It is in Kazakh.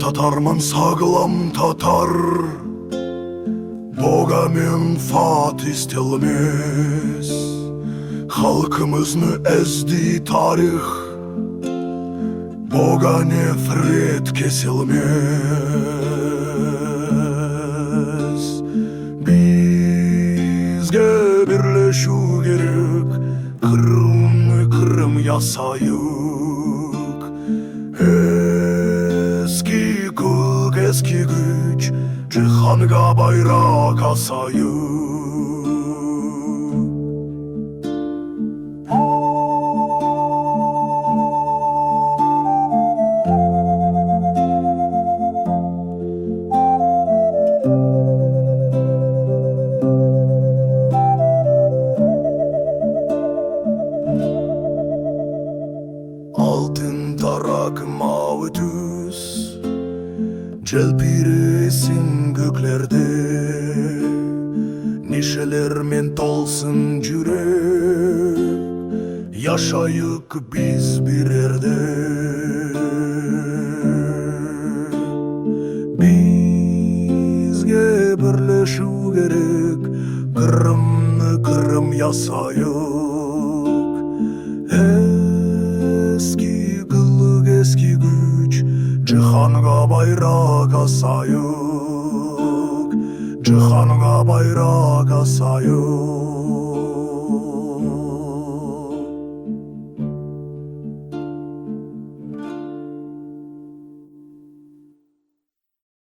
Татармын сағылам татар, Бога мен фат істелмес. Халқымызны әзді тарих, Бога нефрет kesilmez. Бізге бірлешу керек, Қырым ясайық. Eski kök, eski güç, Cihanға bayrak asayық. Алтын тарақ мауы түс, Желпіресін көклерде, Нешелермен толсын жүрек, Яшайық біз бірерде. Бізге бірлешу керек, Қырым ясайық. Eski kılık, eski güç, Cihanға bayrak asayық. Cihanға bayrak asayық.